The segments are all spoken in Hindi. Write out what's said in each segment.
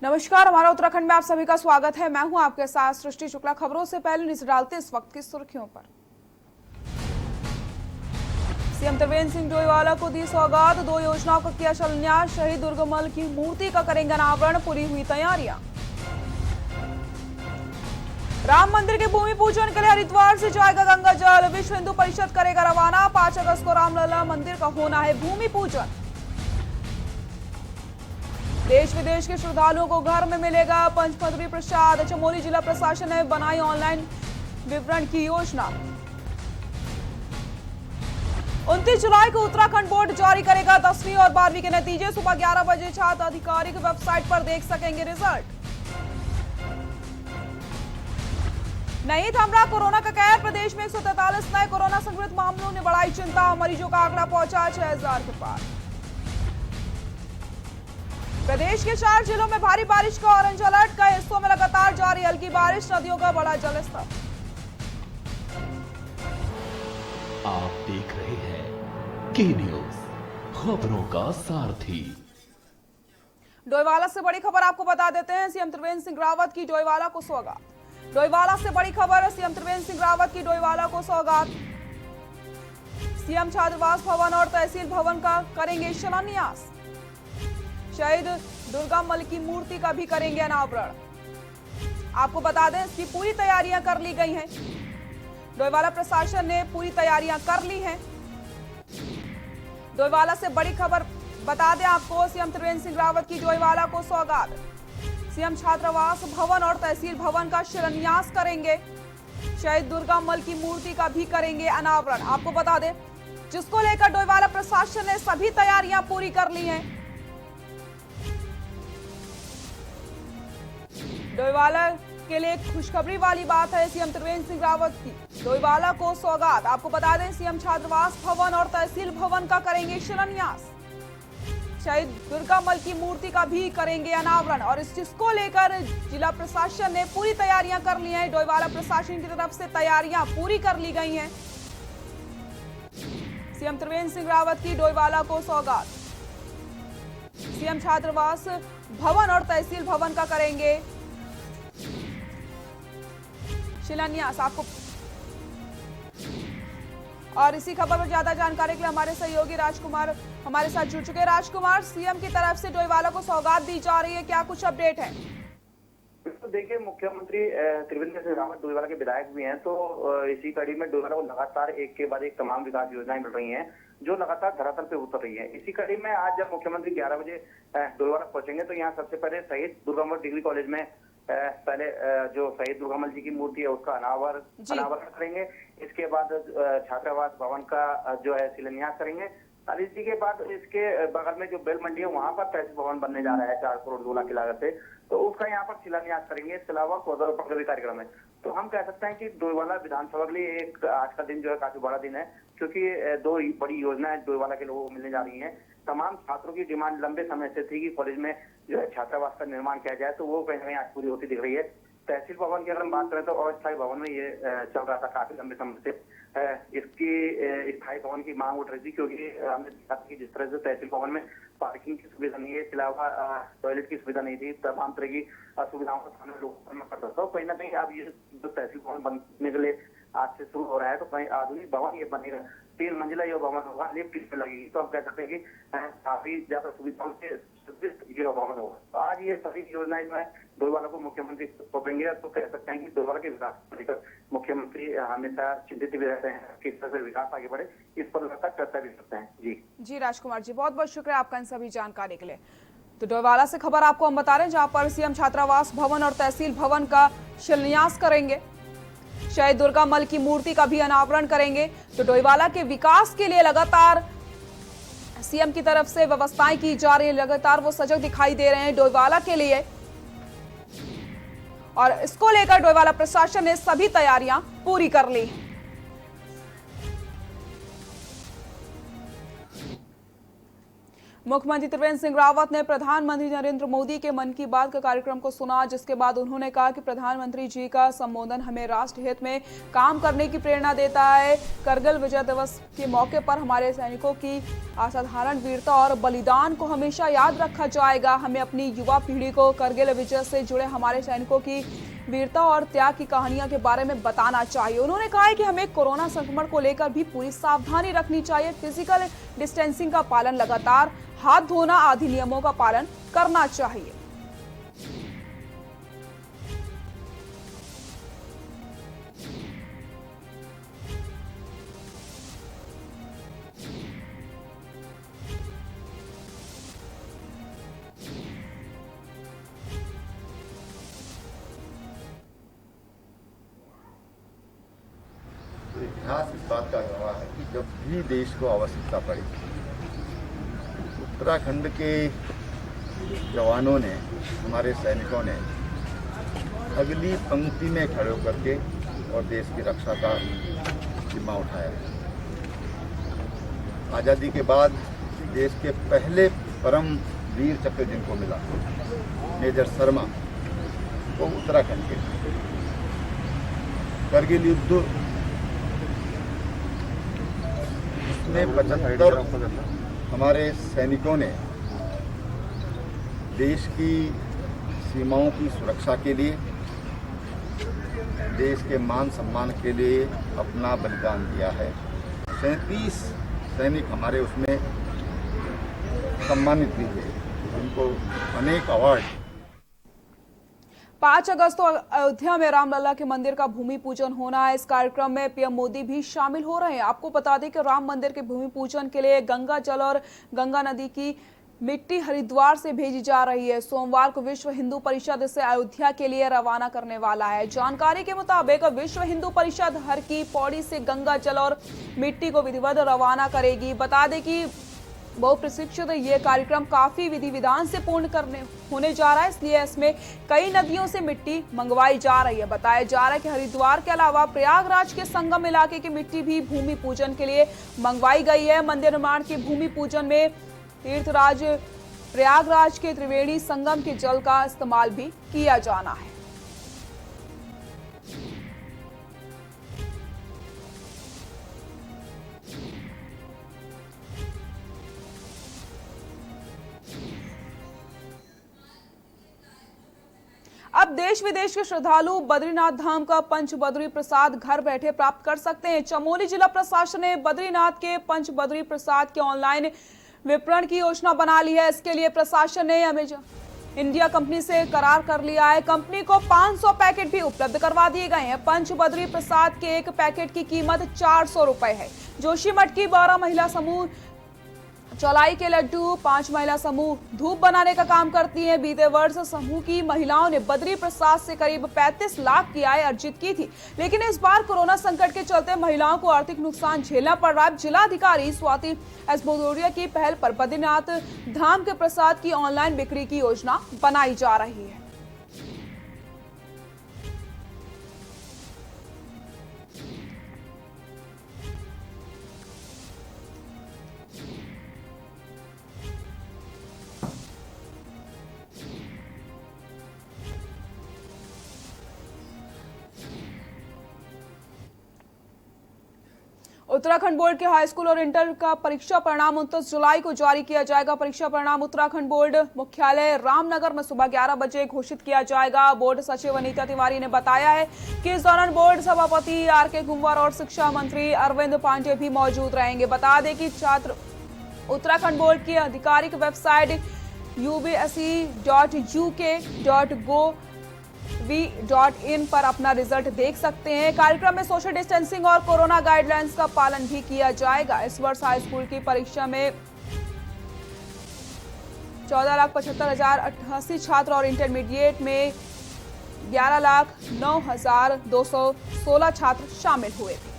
नमस्कार, हमारा उत्तराखंड में आप सभी का स्वागत है। मैं हूं आपके साथ सृष्टि शुक्ला। खबरों से पहले नजर डालते इस वक्त की सुर्खियों पर। सीएम त्रिवेंद्र सिंह डोईवाला को दी सौगात, 2 योजनाओं का किया शिलान्यास। शहीद दुर्गामल की मूर्ति का करेंगे अनावरण, पूरी हुई तैयारियां। राम मंदिर के भूमि पूजन के लिए हरिद्वार से जाएगा गंगा जल, विश्व हिंदू परिषद करेगा रवाना। 5 अगस्त को रामलला मंदिर का होना है भूमि पूजन। देश विदेश के श्रद्धालुओं को घर में मिलेगा पंचपत्री प्रसाद। चमोली जिला प्रशासन ने बनाई ऑनलाइन विवरण की योजना। 29 जुलाई को उत्तराखंड बोर्ड जारी करेगा 10वीं और 12वीं के नतीजे। सुबह 11 बजे छात्र आधिकारिक वेबसाइट पर देख सकेंगे रिजल्ट। नहीं थम रहा कोरोना का कहर, प्रदेश में 143 नए कोरोना संक्रमित मामलों ने बढ़ाई चिंता। मरीजों का आंकड़ा पहुंचा 6000 के पार। प्रदेश के 4 जिलों में भारी बारिश का ऑरेंज अलर्ट, कई हिस्सों में लगातार जारी हल्की बारिश, नदियों का बड़ा जलस्तर। आप देख रहे हैं के न्यूज, खबरों का सारथी। डोईवाला से बड़ी खबर आपको बता देते हैं। सीएम त्रिवेंद्र सिंह रावत की डोईवाला को सौगात। डोईवाला से बड़ी खबर, सीएम त्रिवेंद्र सिंह रावत की डोईवाला को सौगात। सीएम छात्रावास भवन और तहसील भवन का करेंगे शिलान्यास। शहीद दुर्गामल की मूर्ति का भी करेंगे अनावरण। आपको बता दें, इसकी पूरी तैयारियां कर ली गई हैं। डोईवाला प्रशासन ने पूरी तैयारियां कर ली हैं। डोईवाला से बड़ी खबर बता दें आपको, सीएम त्रिवेंद्र सिंह रावत की डोईवाला को सौगात। सीएम छात्रावास भवन और तहसील भवन का शिलान्यास करेंगे। शहीद दुर्गामल की मूर्ति का भी करेंगे अनावरण। आपको बता दें, जिसको लेकर डोईवाला प्रशासन ने सभी तैयारियां पूरी कर ली हैं। डोईवाला के लिए खुशखबरी वाली बात है सीएम त्रिवेंद्र सिंह रावत की डोईवाला को सौगात। आपको बता दें, सीएम छात्रावास भवन और तहसील भवन का करेंगे शिलान्यास। शहीद दुर्गामल की मूर्ति का भी करेंगे अनावरण। और इस चीज को लेकर जिला प्रशासन ने पूरी तैयारियां कर ली हैं। डोईवाला प्रशासन की तरफ से तैयारियां पूरी कर ली गई हैं। सीएम त्रिवेंद्र सिंह रावत की डोईवाला को सौगात। सीएम छात्रावास भवन और तहसील भवन का करेंगे शिलान्यास। आपको और इसी खबर पर ज्यादा जानकारी के लिए हमारे सहयोगी राजकुमार हमारे साथ जुड़ चुके हैं। राजकुमार, सीएम की तरफ से डोईवाला को सौगात दी जा रही है, क्या कुछ अपडेट है? तो देखिए, मुख्यमंत्री त्रिवेंद्र सिंह रावत डोईवाला के विधायक भी हैं, तो इसी कड़ी में डोईवाला को लगातार एक के बाद एक तमाम विकास योजनाएं मिल रही हैं जो लगातार धरातल पे उतर रही है। इसी कड़ी में आज जब मुख्यमंत्री 11 बजे डोईवाला पहुंचेंगे तो यहाँ सबसे पहले शहीद दुर्गामल डिग्री कॉलेज में पहले जो शहीद दुर्गामल जी की मूर्ति है उसका अनावरण करेंगे। इसके बाद छात्रावास भवन का जो है शिलान्यास करेंगे। और इसी के बाद इसके बगल में जो बेल मंडी है वहां पर तहसील भवन बनने जा रहा है 4 करोड़ 2 लाख की लागत से, तो उसका यहाँ पर शिलान्यास करेंगे। इसके अलावा पौधारोपण का भी कार्यक्रम है। तो हम कह सकते हैं कि डोईवाला विधानसभा के लिए एक आज का दिन जो है काफी बड़ा दिन है, क्योंकि 2 बड़ी योजनाएं डोईवाला के लोगों को मिलने जा रही हैं। तमाम छात्रों की डिमांड लंबे समय से थी कि कॉलेज में जो है छात्रावास का निर्माण किया जाए, तो वो कहीं ना कहीं आज पूरी होती दिख रही है। तहसील भवन की अगर हम बात करें तो अस्थायी भवन में ये चल रहा था काफी लंबे समय से। इसकी स्थायी भवन की मांग उठ रही थी, क्योंकि हमने देखा कि जिस तरह से तहसील भवन में पार्किंग की सुविधा नहीं है, इसके अलावा टॉयलेट की सुविधा नहीं थी, तमाम तरह की असुविधाओं का सामना लोगों को करना पड़ता था। कहीं ना कहीं अब ये जो तहसील भवन बनने के लिए आज से शुरू हो रहा है, तो कहीं आधुनिक भवन ये बनेगा। 3 मंजिला ये भवन होगा, लिफ्ट इसमें लगेगी, तो हम कह सकते हैं कि काफी ज्यादा सुविधाओं से ये भवन होगा। तो आज ये सभी योजनाएं जो है डोईवाला को मुख्यमंत्री सौंपेंगे, तो कह सकते हैं कि डोईवाला के विकास को लेकर मुख्यमंत्री हमेशा चिंतित भी रहते हैं, किस तरह से विकास आगे बढ़े, इस पर लगातार चर्चा भी करते हैं। जी राजकुमार जी, बहुत बहुत शुक्रिया आपका इन सभी जानकारी के लिए। तो डोईवाला से खबर आपको हम बता रहे हैं, जहां पर सीएम छात्रावास भवन और तहसील भवन का शिलान्यास करेंगे। शहीद दुर्गामल की मूर्ति का भी अनावरण करेंगे। तो डोईवाला के विकास के लिए लगातार सीएम की तरफ से व्यवस्थाएं की जा रही है, लगातार वो सजग दिखाई दे रहे हैं डोईवाला के लिए। और इसको लेकर डोईवाला प्रशासन ने सभी तैयारियां पूरी कर ली। मुख्यमंत्री त्रिवेंद्र सिंह रावत ने प्रधानमंत्री नरेंद्र मोदी के मन की बात का कार्यक्रम को सुना, जिसके बाद उन्होंने कहा कि प्रधानमंत्री जी का संबोधन हमें राष्ट्र हित में काम करने की प्रेरणा देता है। करगिल विजय दिवस के मौके पर हमारे सैनिकों की असाधारण वीरता और बलिदान को हमेशा याद रखा जाएगा। हमें अपनी युवा पीढ़ी को करगिल विजय से जुड़े हमारे सैनिकों की वीरता और त्याग की कहानियों के बारे में बताना चाहिए। उन्होंने कहा है कि हमें कोरोना संक्रमण को लेकर भी पूरी सावधानी रखनी चाहिए। फिजिकल डिस्टेंसिंग का पालन, लगातार हाथ धोना आदि नियमों का पालन करना चाहिए। इतिहास इस बात का गवाह है कि जब भी देश को आवश्यकता पड़ी, उत्तराखंड के जवानों ने, हमारे सैनिकों ने अगली पंक्ति में खड़े होकर के और देश की रक्षा का जिम्मा उठाया। आज़ादी के बाद देश के पहले परम वीर चक्र जिनको मिला, मेजर शर्मा, वो उत्तराखंड के करगिल युद्ध में 75 हमारे सैनिकों ने देश की सीमाओं की सुरक्षा के लिए, देश के मान सम्मान के लिए अपना बलिदान दिया है। 37 सैनिक हमारे उसमें सम्मानित भी हुए, उनको अनेक अवार्ड। 5 अगस्त को अयोध्या में रामलला के मंदिर का भूमि पूजन होना है। इस कार्यक्रम में पीएम मोदी भी शामिल हो रहे हैं। आपको बता दें कि राम मंदिर के भूमि पूजन के लिए गंगा जल और गंगा नदी की मिट्टी हरिद्वार से भेजी जा रही है। सोमवार को विश्व हिंदू परिषद इसे अयोध्या के लिए रवाना करने वाला है। जानकारी के मुताबिक विश्व हिंदू परिषद हर की पौड़ी से गंगा जल और मिट्टी को विधिवत रवाना करेगी। बता दें कि बहुप्रशिक्षित ये कार्यक्रम काफी विधि विधान से पूर्ण होने जा रहा है, इसलिए इसमें कई नदियों से मिट्टी मंगवाई जा रही है। बताया जा रहा है कि हरिद्वार के अलावा प्रयागराज के संगम इलाके की मिट्टी भी भूमि पूजन के लिए मंगवाई गई है। मंदिर निर्माण के भूमि पूजन में तीर्थराज प्रयागराज के त्रिवेणी संगम के जल का इस्तेमाल भी किया जाना है। अब देश विदेश के श्रद्धालु बद्रीनाथ धाम का पंचबद्री प्रसाद घर बैठे प्राप्त कर सकते हैं। चमोली जिला प्रशासन ने बद्रीनाथ के पंचबद्री प्रसाद के ऑनलाइन विपणन की योजना बना ली है। इसके लिए प्रशासन ने अमेजन इंडिया कंपनी से करार कर लिया है। कंपनी को 500 पैकेट भी उपलब्ध करवा दिए गए हैं। पंचबद्री प्रसाद के एक पैकेट की कीमत 400 रुपए है। जोशीमठ की 12 महिला समूह चौलाई के लड्डू, 5 महिला समूह धूप बनाने का काम करती हैं। बीते वर्ष समूह की महिलाओं ने बद्री प्रसाद से करीब 35 लाख की आय अर्जित की थी, लेकिन इस बार कोरोना संकट के चलते महिलाओं को आर्थिक नुकसान झेलना पड़ रहा है। जिलाधिकारी स्वाति एस भदौरिया की पहल पर बद्रीनाथ धाम के प्रसाद की ऑनलाइन बिक्री की योजना बनाई जा रही है। उत्तराखंड बोर्ड के हाई स्कूल और इंटर का परीक्षा परिणाम 29 जुलाई को जारी किया जाएगा। परीक्षा परिणाम उत्तराखंड बोर्ड मुख्यालय रामनगर में सुबह 11 बजे घोषित किया जाएगा। बोर्ड सचिव अनीता तिवारी ने बताया है कि इस दौरान बोर्ड सभापति आर.के. कुंवर और शिक्षा मंत्री अरविंद पांडे भी मौजूद रहेंगे। बता दें कि छात्र उत्तराखंड बोर्ड की आधिकारिक वेबसाइट ubse.uk.gov.in पर अपना रिजल्ट देख सकते हैं। कार्यक्रम में सोशल डिस्टेंसिंग और कोरोना गाइडलाइंस का पालन भी किया जाएगा। इस वर्ष हाई स्कूल की परीक्षा में 14,75,088 छात्र और इंटरमीडिएट में 11,09,216 छात्र शामिल हुए थे।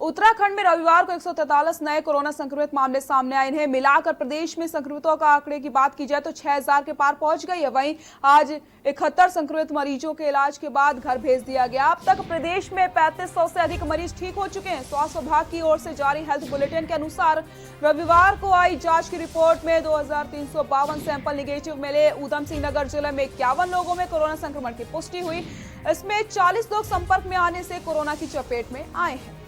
उत्तराखंड में रविवार को 143 नए कोरोना संक्रमित मामले सामने आए हैं। मिलाकर प्रदेश में संक्रमितों का आंकड़े की बात की जाए तो 6000 के पार पहुंच गई है। वहीं आज 71 संक्रमित मरीजों के इलाज के बाद घर भेज दिया गया। अब तक प्रदेश में 3500 से अधिक मरीज ठीक हो चुके हैं। स्वास्थ्य विभाग की ओर से जारी हेल्थ बुलेटिन के अनुसार रविवार को आई जांच की रिपोर्ट में 2352 सैंपल निगेटिव मिले। ऊधम सिंह नगर जिले में 51 लोगों में कोरोना संक्रमण की पुष्टि हुई। इसमें 40 लोग संपर्क में आने से कोरोना की चपेट में आए हैं।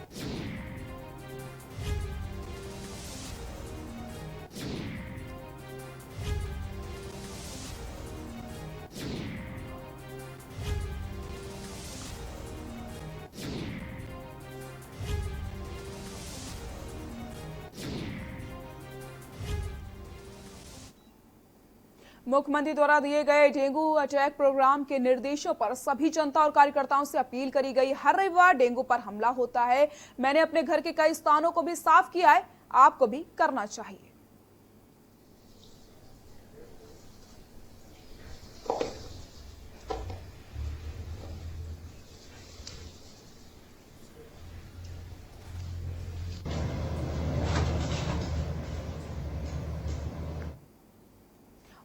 मुख्यमंत्री द्वारा दिए गए डेंगू अटैक प्रोग्राम के निर्देशों पर सभी जनता और कार्यकर्ताओं से अपील करी गई। हर रविवार डेंगू पर हमला होता है। मैंने अपने घर के कई स्थानों को भी साफ किया है, आपको भी करना चाहिए।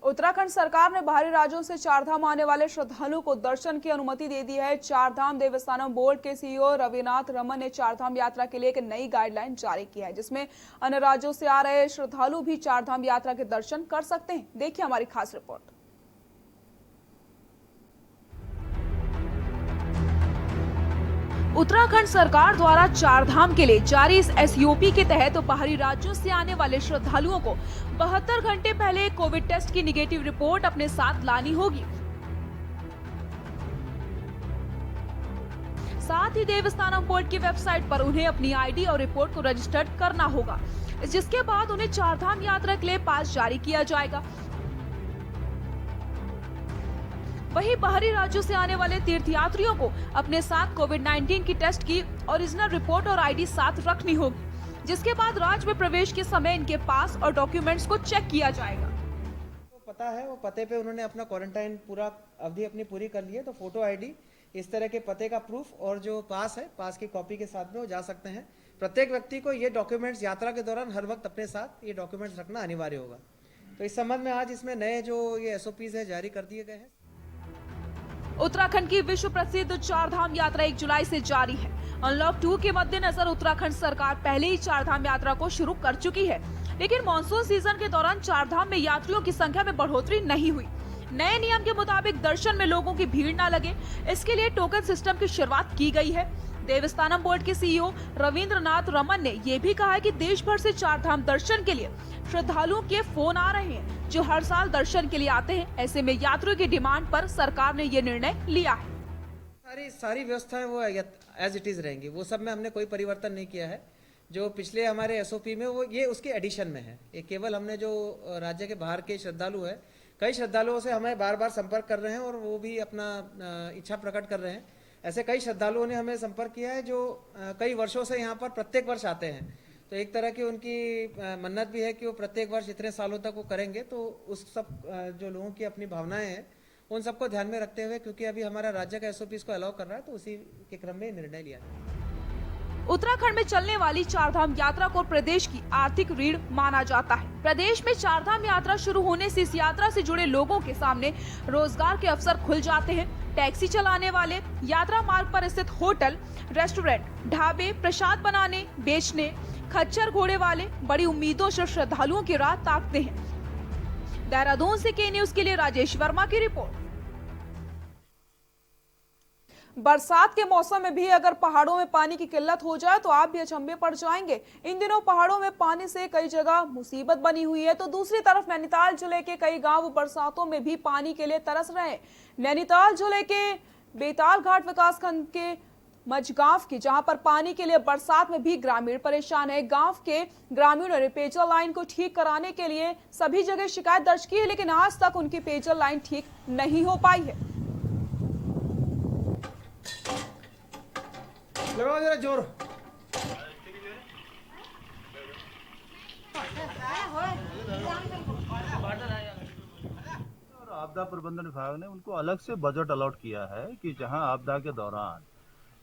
उत्तराखंड सरकार ने बाहरी राज्यों से चारधाम आने वाले श्रद्धालुओं को दर्शन की अनुमति दे दी है। चारधाम देवस्थानम बोर्ड के सीईओ रविनाथ रमन ने चारधाम यात्रा के लिए एक नई गाइडलाइन जारी की है, जिसमें अन्य राज्यों से आ रहे श्रद्धालु भी चारधाम यात्रा के दर्शन कर सकते हैं। देखिए हमारी खास रिपोर्ट। उत्तराखंड सरकार द्वारा चारधाम के लिए जारी इस एसओपी के तहत बाहरी राज्यों से आने वाले श्रद्धालुओं को 72 घंटे पहले कोविड टेस्ट की निगेटिव रिपोर्ट अपने साथ लानी होगी। साथ ही देवस्थानम बोर्ड की वेबसाइट पर उन्हें अपनी आईडी और रिपोर्ट को रजिस्टर्ड करना होगा, जिसके बाद उन्हें चारधाम यात्रा के लिए पास जारी किया जाएगा। वहीं बाहरी राज्यों से आने वाले तीर्थयात्रियों को अपने साथ कोविड-19 की टेस्ट की ओरिजिनल रिपोर्ट और आईडी साथ रखनी होगी, जिसके बाद राज्य में प्रवेश के समय इनके पास और डॉक्यूमेंट्स को चेक किया जाएगा। तो पता है वो पते पे उन्होंने अपना क्वारंटाइन पूरा अवधि अपनी पूरी कर ली है, तो फोटो आईडी इस तरह के पते का प्रूफ और जो पास है, पास की कॉपी के साथ में वो जा सकते हैं। प्रत्येक व्यक्ति को ये डॉक्यूमेंट्स यात्रा के दौरान हर वक्त अपने साथ ये डॉक्यूमेंट्स रखना अनिवार्य होगा। तो इस संबंध में आज इसमें नए जो ये एसओपीज है जारी कर दिए गए हैं। उत्तराखंड की विश्व प्रसिद्ध चारधाम यात्रा 1 जुलाई से जारी है। अनलॉक 2 के मद्देनजर उत्तराखंड सरकार पहले ही चारधाम यात्रा को शुरू कर चुकी है, लेकिन मानसून सीजन के दौरान चारधाम में यात्रियों की संख्या में बढ़ोतरी नहीं हुई। नए नियम के मुताबिक दर्शन में लोगों की भीड़ न लगे, इसके लिए टोकन सिस्टम की शुरुआत की गई है। देवस्थानम बोर्ड के सीईओ रविंद्रनाथ रमन ने यह भी कहा है कि देश भर से चारधाम दर्शन के लिए श्रद्धालुओं के फोन आ रहे हैं, जो हर साल दर्शन के लिए आते हैं। ऐसे में यात्रियों की डिमांड पर सरकार ने ये निर्णय लिया है। सारी व्यवस्थाएं वो एज इट इज रहेंगी, वो सब में हमने कोई परिवर्तन नहीं किया है। जो पिछले हमारे एसओपी में वो ये उसके एडिशन में है। ये केवल हमने जो राज्य के बाहर के श्रद्धालु है, कई श्रद्धालुओं से हमें बार बार संपर्क कर रहे हैं और वो भी अपना इच्छा प्रकट कर रहे हैं। ऐसे कई श्रद्धालुओं ने हमें संपर्क किया है जो कई वर्षों से यहाँ पर प्रत्येक वर्ष आते हैं। तो एक तरह की उनकी मन्नत भी है कि वो प्रत्येक वर्ष इतने सालों तक वो करेंगे। तो उस सब जो लोगों की अपनी भावनाएं हैं उन सबको ध्यान में रखते हुए, क्योंकि अभी हमारा राज्य का एसओपी इसको अलाउ कर रहा है, तो उसी के क्रम में निर्णय लिया है। उत्तराखंड में चलने वाली चारधाम यात्रा को प्रदेश की आर्थिक रीढ़ माना जाता है। प्रदेश में चारधाम यात्रा शुरू होने से इस यात्रा से जुड़े लोगों के सामने रोजगार के अवसर खुल जाते हैं। टैक्सी चलाने वाले, यात्रा मार्ग पर स्थित होटल, रेस्टोरेंट, ढाबे, प्रसाद बनाने, बेचने, खच्चर घोड़े वाले बड़ी उम्मीदों से श्रद्धालुओं की राह ताकते हैं। देहरादून से के न्यूज के लिए राजेश वर्मा की रिपोर्ट। बरसात के मौसम में भी अगर पहाड़ों में पानी की किल्लत हो जाए तो आप भी अचंभे पड़ जाएंगे। इन दिनों पहाड़ों में पानी से कई जगह मुसीबत बनी हुई है, तो दूसरी तरफ नैनीताल जिले के कई गांव बरसातों में भी पानी के लिए तरस रहे हैं। नैनीताल जिले के बेताल घाट विकासखंड के मझगांव की, जहां पर पानी के लिए बरसात में भी ग्रामीण परेशान है। गांव के ग्रामीणों ने पेयजल लाइन को ठीक कराने के लिए सभी जगह शिकायत दर्ज की है, लेकिन आज तक उनकी पेयजल लाइन ठीक नहीं हो पाई है। लगाओ जरा जोर। और आपदा प्रबंधन विभाग ने उनको अलग से बजट अलॉट किया है कि जहां आपदा के दौरान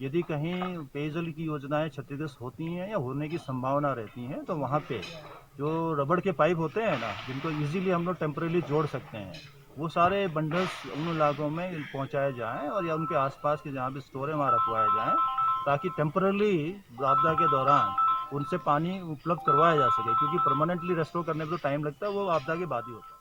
यदि कहीं पेयजल की योजनाएं क्षतिग्रस्त होती हैं या होने की संभावना रहती है तो वहाँ पे जो रबड़ के पाइप होते हैं ना, जिनको इजीली हम लोग टेम्परेली जोड़ सकते हैं, वो सारे बंडल्स उन इलाकों में पहुँचाए जाएं और या उनके आसपास के जहाँ भी स्टोर है वहाँ रखवाए जाएं, ताकि टेम्परेली आपदा के दौरान उनसे पानी उपलब्ध करवाया जा सके, क्योंकि परमानेंटली रेस्टोर करने में तो टाइम लगता है, वो आपदा के बाद ही होता है।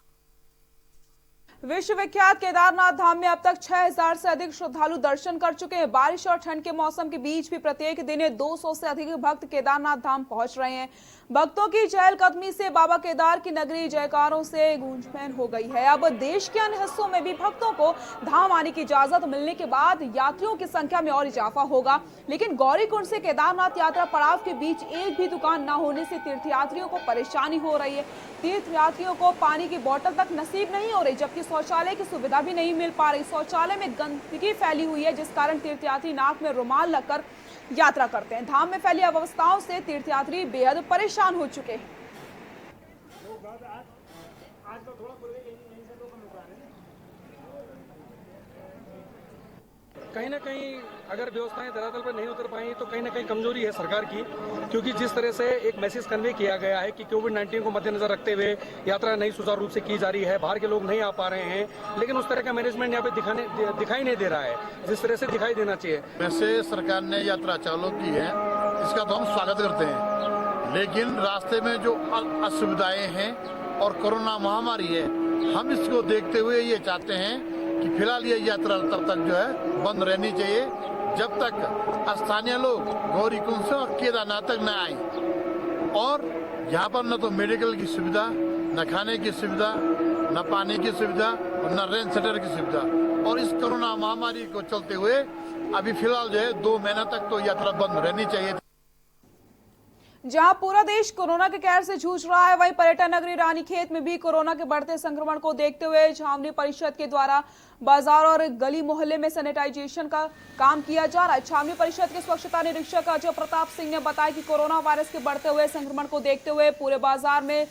विश्व विख्यात केदारनाथ धाम में अब तक 6000 से अधिक श्रद्धालु दर्शन कर चुके हैं। बारिश और ठंड के मौसम के बीच भी प्रत्येक दिन 200 से अधिक भक्त केदारनाथ धाम पहुंच रहे हैं। भक्तों की चहलकदमी से बाबा केदार की नगरी जयकारों से गूंजमैन हो गई है। अब देश के अन्य हिस्सों में भी भक्तों को धाम आने की इजाजत मिलने के बाद यात्रियों की संख्या में और इजाफा होगा। लेकिन गौरीकुंड से केदारनाथ यात्रा पड़ाव के बीच एक भी दुकान न होने से तीर्थयात्रियों को परेशानी हो रही है। तीर्थयात्रियों को पानी की बोतल तक नसीब नहीं हो रही, जबकि शौचालय की सुविधा भी नहीं मिल पा रही। शौचालय में गंदगी फैली हुई है, जिस कारण तीर्थयात्री नाक में रुमाल लगकर यात्रा करते हैं। धाम में फैली अव्यवस्थाओं से तीर्थयात्री बेहद परेशान हो चुके हैं। कहीं ना कहीं अगर व्यवस्थाएं धरातल पर नहीं उतर पाई तो कहीं ना कहीं कमजोरी है सरकार की, क्योंकि जिस तरह से एक मैसेज कन्वे किया गया है कि कोविड-19 को मद्देनजर रखते हुए यात्रा नहीं सुचारू रूप से की जा रही है, बाहर के लोग नहीं आ पा रहे हैं, लेकिन उस तरह का मैनेजमेंट यहाँ पे दिखाई नहीं दे रहा है जिस तरह से दिखाई देना चाहिए। वैसे सरकार ने यात्रा चालू की है, इसका तो हम स्वागत करते हैं, लेकिन रास्ते में जो असुविधाएं हैं और कोरोना महामारी है, हम इसको देखते हुए ये चाहते हैं कि फिलहाल ये यात्रा तब तक जो है बंद रहनी चाहिए, जब तक स्थानीय लोग गौरीकुंड से और केदारनाथ तक न आए। और यहाँ पर न तो मेडिकल की सुविधा, न खाने की सुविधा, न पानी की सुविधा और न रेंट सेटर की सुविधा। और इस कोरोना महामारी को चलते हुए अभी फिलहाल जो है 2 महीना तक तो यात्रा बंद रहनी चाहिए। जहां पूरा देश कोरोना के कहर से जूझ रहा है, वहीं पर्यटन नगरी रानीखेत में भी कोरोना के बढ़ते संक्रमण को देखते हुए छावनी परिषद के द्वारा बाजार और गली मोहल्ले में सैनिटाइजेशन का काम किया जा रहा है। छावनी परिषद के स्वच्छता निरीक्षक अजय प्रताप सिंह ने बताया कि कोरोना वायरस के बढ़ते हुए संक्रमण को देखते हुए पूरे बाजार में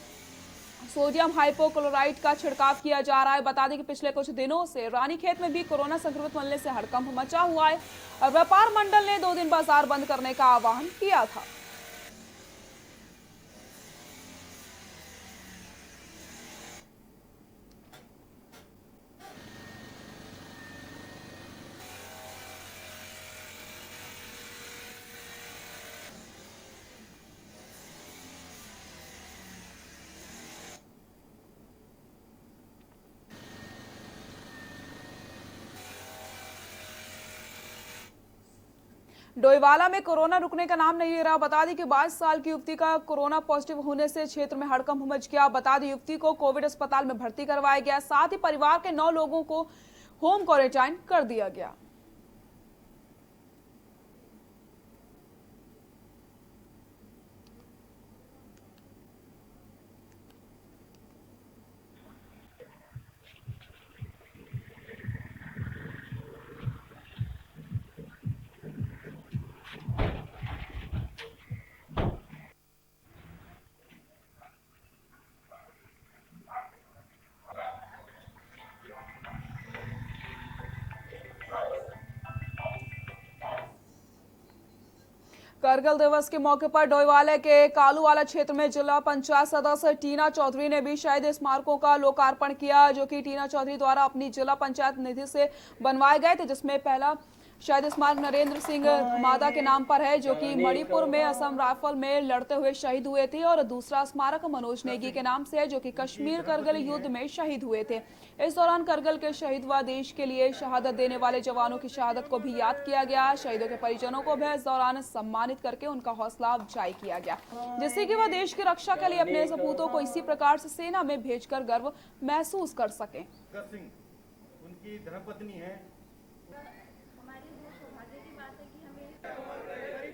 सोडियम हाइपोक्लोराइड का छिड़काव किया जा रहा है। बता दें कि पिछले कुछ दिनों से रानीखेत में भी कोरोना संक्रमित मिलने से हड़कंप मचा हुआ है और व्यापार मंडल ने 2 दिन बाजार बंद करने का आह्वान किया था। डोईवाला में कोरोना रुकने का नाम नहीं ले रहा। बता दें कि 22 साल की युवती का कोरोना पॉजिटिव होने से क्षेत्र में हड़कंप मच गया। बता दें युवती को कोविड अस्पताल में भर्ती करवाया गया, साथ ही परिवार के 9 लोगों को होम क्वारंटाइन कर दिया गया। कारगिल दिवस के मौके पर डोईवाला के कालूवाला क्षेत्र में जिला पंचायत सदस्य टीना चौधरी ने भी शहीद स्मारकों का लोकार्पण किया, जो कि टीना चौधरी द्वारा अपनी जिला पंचायत निधि से बनवाए गए थे। जिसमें पहला शहीद स्मारक नरेंद्र सिंह मादा के नाम पर है, जो कि मणिपुर में असम राइफल में लड़ते हुए शहीद हुए थे, और दूसरा स्मारक मनोज नेगी के नाम से है, जो कि कश्मीर करगिल युद्ध में शहीद हुए थे। इस दौरान करगिल के शहीद व देश के लिए शहादत देने वाले जवानों की शहादत को भी याद किया गया। शहीदों के परिजनों को भी इस दौरान सम्मानित करके उनका हौसला अफजाई किया गया, जिससे कि वह देश की रक्षा के लिए अपने सपूतों को इसी प्रकार से सेना में भेजकर गर्व महसूस कर सकें। उनकी धर्मपत्नी है।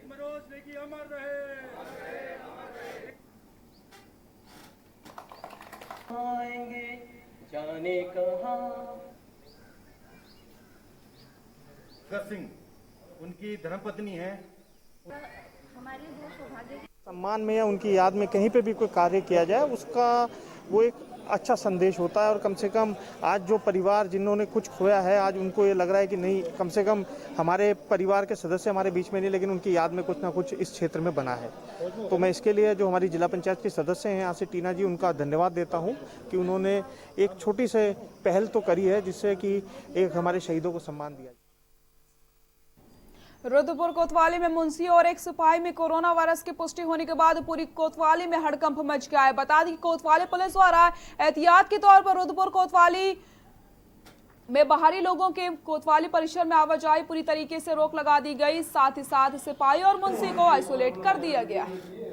मनोज नेगी अमर रहे। आएंगे जाने कहां। भगत सिंह उनकी धर्मपत्नी है। हमारे दो सौभाग्य सम्मान में या उनकी याद में कहीं पे भी कोई कार्य किया जाए, उसका वो एक अच्छा संदेश होता है। और कम से कम आज जो परिवार जिन्होंने कुछ खोया है, आज उनको ये लग रहा है कि नहीं, कम से कम हमारे परिवार के सदस्य हमारे बीच में नहीं, लेकिन उनकी याद में कुछ ना कुछ इस क्षेत्र में बना है। तो मैं इसके लिए जो हमारी जिला पंचायत के सदस्य हैं यहाँ से, टीना जी, उनका धन्यवाद देता हूँ कि उन्होंने एक छोटी से पहल तो करी है जिससे कि एक हमारे शहीदों को सम्मान दिया। रुद्रपुर कोतवाली में मुंशी और एक सिपाही में कोरोना वायरस की पुष्टि होने के बाद पूरी कोतवाली में हड़कंप मच गया है। बता दें कि कोतवाली पुलिस द्वारा एहतियात के तौर पर रुद्रपुर कोतवाली में बाहरी लोगों के कोतवाली परिसर में आवाजाही पूरी तरीके से रोक लगा दी गई। साथ ही साथ सिपाही और मुंशी को आइसोलेट कर दिया गया है।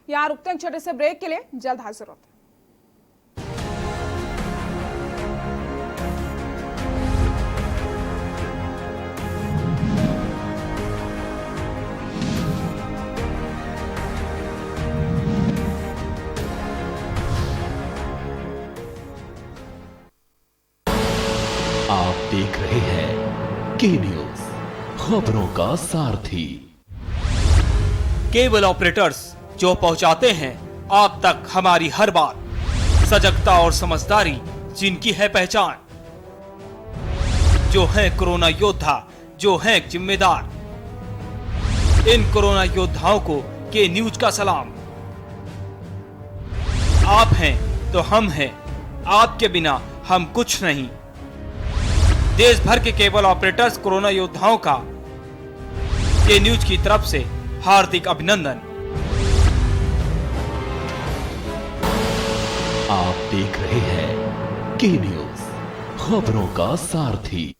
यहाँ रुकते हैं छोटे से ब्रेक के लिए, जल्द हाजिर होते हैं। आप देख रहे हैं के न्यूज, खबरों का सारथी। केबल ऑपरेटर्स जो पहुंचाते हैं आप तक हमारी हर बात, सजगता और समझदारी जिनकी है पहचान, जो है कोरोना योद्धा, जो है जिम्मेदार। इन कोरोना योद्धाओं को के न्यूज का सलाम। आप हैं तो हम हैं, आपके बिना हम कुछ नहीं। देश भर के केबल ऑपरेटर्स कोरोना योद्धाओं का के न्यूज की तरफ से हार्दिक अभिनंदन। आप देख रहे हैं के न्यूज, खबरों का सारथी।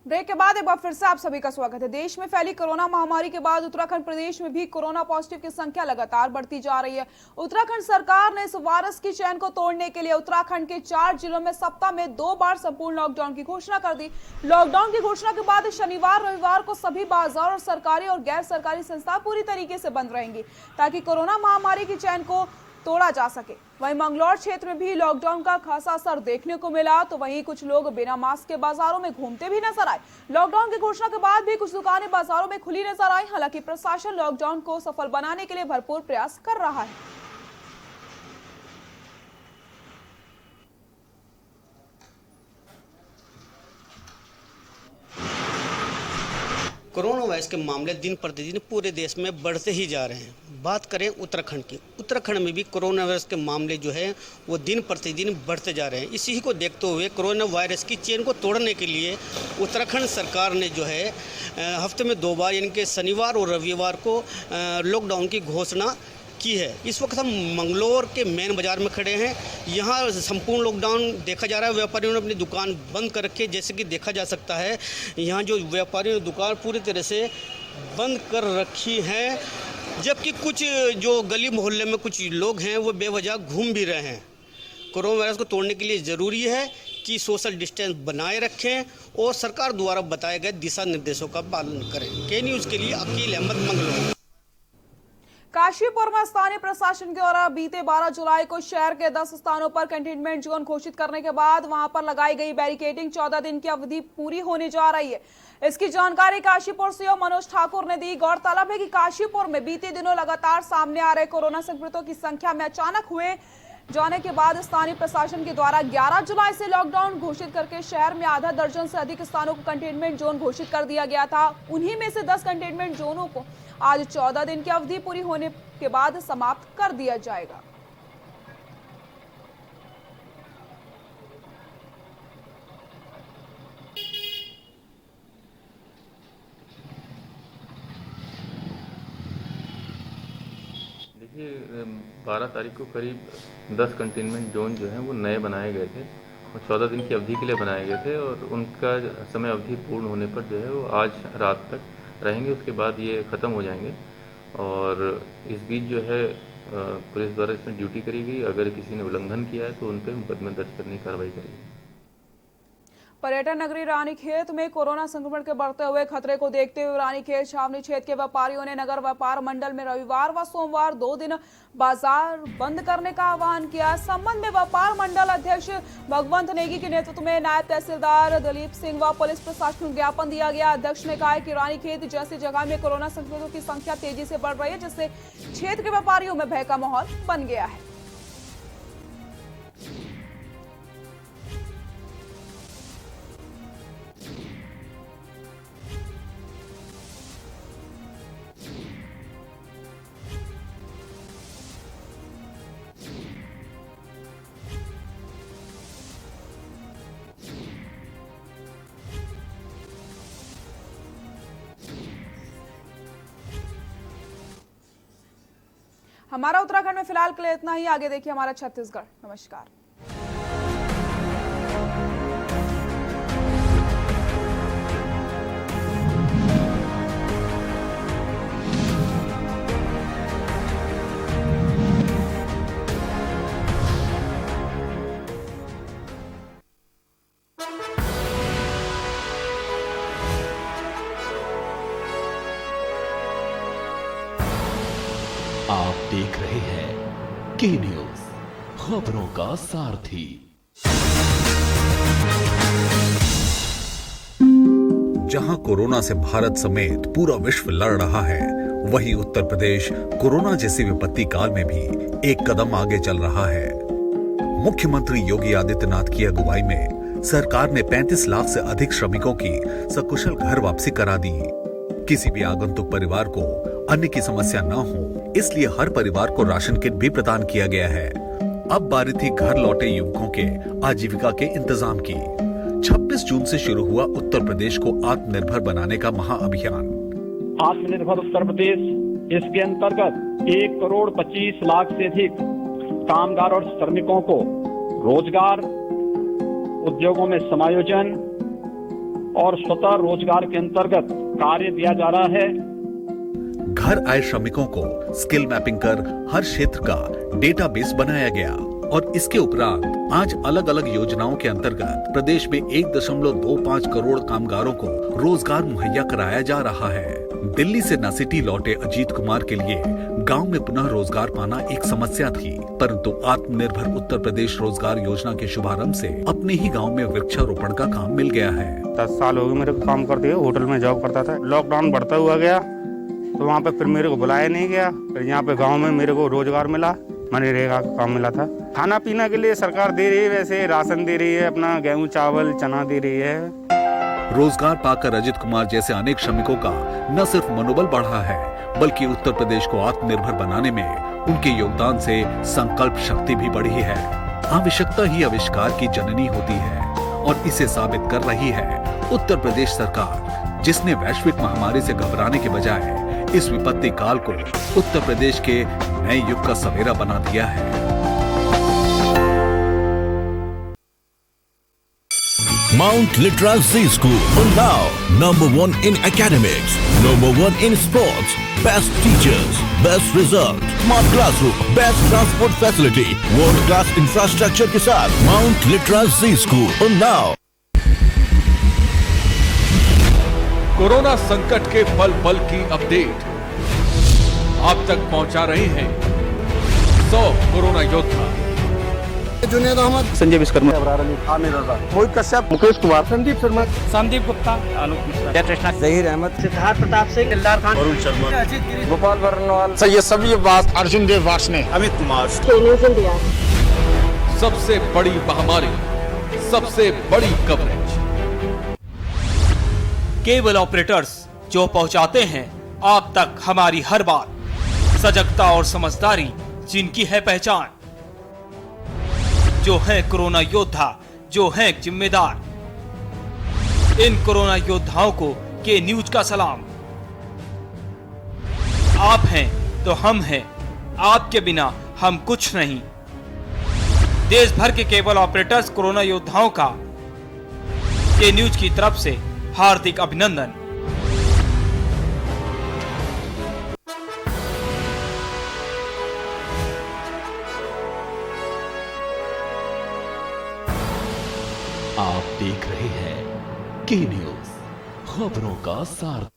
ब्रेक के बाद एक बार फिर से आप सभी का स्वागत है। देश में फैली कोरोना महामारी के बाद उत्तराखंड प्रदेश में भी कोरोना पॉजिटिव की संख्या लगातार बढ़ती जा रही है। उत्तराखंड सरकार ने इस वायरस की चेन को तोड़ने के लिए उत्तराखंड के 4 जिलों में सप्ताह में 2 बार संपूर्ण लॉकडाउन की घोषणा कर दी। लॉकडाउन की घोषणा के बाद शनिवार रविवार को सभी बाजार और सरकारी और गैर सरकारी संस्था पूरी तरीके से बंद रहेंगी ताकि कोरोना महामारी की चेन को तोड़ा जा सके। वहीं मंगलौर क्षेत्र में भी लॉकडाउन का खासा असर देखने को मिला, तो वहीं कुछ लोग बिना मास्क के बाजारों में घूमते भी नजर आए। लॉकडाउन की घोषणा के बाद भी कुछ दुकानें बाजारों में खुली नजर आई। हालांकि प्रशासन लॉकडाउन को सफल बनाने के लिए भरपूर प्रयास कर रहा है। कोरोना वायरस के मामले दिन प्रतिदिन पूरे देश में बढ़ते ही जा रहे हैं। बात करें उत्तराखंड की, उत्तराखंड में भी कोरोना वायरस के मामले जो है वो दिन प्रतिदिन बढ़ते जा रहे हैं। इसी को देखते हुए कोरोना वायरस की चेन को तोड़ने के लिए उत्तराखंड सरकार ने जो है हफ्ते में 2 बार यानी कि शनिवार और रविवार को लॉकडाउन की घोषणा की है। इस वक्त हम मंगलौर के मेन बाजार में खड़े हैं। यहाँ संपूर्ण लॉकडाउन देखा जा रहा है। व्यापारियों ने अपनी दुकान बंद कर रखी है। जैसे कि देखा जा सकता है यहाँ जो व्यापारियों ने दुकान पूरी तरह से बंद कर रखी है, जबकि कुछ जो गली मोहल्ले में कुछ लोग हैं वो बेवजह घूम भी रहे हैं। कोरोना वायरस को तोड़ने के लिए ज़रूरी है कि सोशल डिस्टेंस बनाए रखें और सरकार द्वारा बताए गए दिशा निर्देशों का पालन करें। के न्यूज़ के लिए अकील अहमद, मंगलौर। काशीपुर में स्थानीय प्रशासन के द्वारा बीते 12 जुलाई को शहर के 10 स्थानों पर कंटेनमेंट जोन घोषित करने के बाद वहां पर लगाई गई बैरिकेडिंग 14 दिन की अवधि पूरी होने जा रही है। इसकी जानकारी काशीपुर सीओ मनोज ठाकुर ने दी। गौरतलब है कि काशीपुर में बीते दिनों लगातार सामने आ रहे कोरोना संक्रमितों की संख्या में अचानक हुए जाने के बाद स्थानीय प्रशासन के द्वारा 11 जुलाई से लॉकडाउन घोषित करके शहर में आधा दर्जन से अधिक स्थानों को कंटेनमेंट जोन घोषित कर दिया गया था। उन्हीं में से 10 कंटेनमेंट जोनों को आज 14 दिन की अवधि पूरी होने के बाद समाप्त कर दिया जाएगा। 12 तारीख को करीब 10 कंटेनमेंट जोन जो हैं वो नए बनाए गए थे और 14 दिन की अवधि के लिए बनाए गए थे और उनका समय अवधि पूर्ण होने पर जो है वो आज रात तक रहेंगे। उसके बाद ये ख़त्म हो जाएंगे और इस बीच जो है पुलिस द्वारा इसमें ड्यूटी करी गई। अगर किसी ने उल्लंघन किया है तो उन पर मुकदमा दर्ज करने की कार्रवाई करी। पर्यटन नगरी रानीखेत में कोरोना संक्रमण के बढ़ते हुए खतरे को देखते हुए रानीखेत छावनी क्षेत्र के व्यापारियों ने नगर व्यापार मंडल में रविवार व सोमवार 2 दिन बाजार बंद करने का आह्वान किया। संबंध में व्यापार मंडल अध्यक्ष भगवंत नेगी के नेतृत्व में नायब तहसीलदार दलीप सिंह व पुलिस प्रशासन को ज्ञापन दिया गया। अध्यक्ष ने कहा कि रानीखेत जैसी जगह में कोरोना संक्रमितों की संख्या तेजी से बढ़ रही है, जिससे क्षेत्र के व्यापारियों में भय का माहौल बन गया है। हमारा उत्तराखंड में फिलहाल के लिए इतना ही। आगे देखिए हमारा छत्तीसगढ़। नमस्कार। आप देख रहे हैं के न्यूज, खबरों का सारथी। जहां कोरोना से भारत समेत पूरा विश्व लड़ रहा है, वहीं उत्तर प्रदेश कोरोना जैसी विपत्ति काल में भी एक कदम आगे चल रहा है। मुख्यमंत्री योगी आदित्यनाथ की अगुवाई में सरकार ने 35 लाख से अधिक श्रमिकों की सकुशल घर वापसी करा दी। किसी भी आगंतुक परिवार को अन्न की समस्या न हो, इसलिए हर परिवार को राशन किट भी प्रदान किया गया है। अब बारी थी घर लौटे युवकों के आजीविका के इंतजाम की। 26 जून से शुरू हुआ उत्तर प्रदेश को आत्मनिर्भर बनाने का महाअभियान। आत्मनिर्भर उत्तर प्रदेश, इसके अंतर्गत 1 करोड़ 25 लाख से अधिक कामगार और श्रमिकों को रोजगार, उद्योगों में समायोजन और स्वतः रोजगार के अंतर्गत कार्य दिया जा रहा है। घर आए श्रमिकों को स्किल मैपिंग कर हर क्षेत्र का डेटाबेस बनाया गया और इसके उपरांत आज अलग अलग योजनाओं के अंतर्गत प्रदेश में 1.25 करोड़ कामगारों को रोजगार मुहैया कराया जा रहा है। दिल्ली से नासिटी लौटे अजीत कुमार के लिए गांव में पुनः रोजगार पाना एक समस्या थी, परंतु आत्मनिर्भर उत्तर प्रदेश रोजगार योजना के शुभारंभ से अपने ही गांव में वृक्षारोपण का काम मिल गया है। 10 साल हो गए मेरे को काम करते हुए, होटल में जॉब करता था। लॉकडाउन बढ़ता हुआ गया तो वहाँ पे फिर मेरे को बुलाया नहीं गया। फिर यहाँ पे गांव में मेरे को रोजगार मिला, मनरेगा का काम मिला था। खाना पीना के लिए सरकार दे रही है, वैसे राशन दे रही है, अपना गेहूं चावल चना दे रही है। रोजगार पाकर अजित कुमार जैसे अनेक श्रमिकों का न सिर्फ मनोबल बढ़ा है, बल्कि उत्तर प्रदेश को आत्मनिर्भर बनाने में उनके योगदान से संकल्प शक्ति भी बढ़ी है। आवश्यकता ही आविष्कार की जननी होती है और इसे साबित कर रही है उत्तर प्रदेश सरकार, जिसने वैश्विक महामारी से घबराने के बजाय इस विपत्ति काल को उत्तर प्रदेश के नए युग का सवेरा बना दिया है। Mount Litra Z School, Unnao, number 1 in academics, number 1 in sports, best teachers, best result, smart classroom, best transport facility, world class infrastructure के साथ Mount Litra Z School, Unnao। Corona संकट के पल पल की अपडेट आप तक पहुंचा रहे हैं 100 कोरोना योद्धा। जुनेद अहमद, संजय विश्वकर्मा, आमिर रजा, मोहित कश्यप, मुकेश कुमार, संदीप शर्मा, संदीप गुप्ता, आलोक मिश्रा, कृष्णा, जहीर अहमद, सिद्धार्थ प्रताप सिंह, दिलदार खान, वरुण शर्मा, अजीत गिरी, गोपाल वर्णवाल, सैयद सभी अब्बास, अर्जुन देव वासने, अमित कुमार। सबसे बड़ी महामारी, सबसे बड़ी कवरेज। केबल ऑपरेटर्स जो पहुंचाते हैं आप तक हमारी हर बात, सजगता और समझदारी जिनकी है पहचान, जो है कोरोना योद्धा, जो है जिम्मेदार। इन कोरोना योद्धाओं को के न्यूज का सलाम। आप हैं तो हम हैं, आपके बिना हम कुछ नहीं। देश भर के केबल ऑपरेटर्स कोरोना योद्धाओं का के न्यूज की तरफ से हार्दिक अभिनंदन। आप देख रहे हैं के न्यूज, खबरों का सार।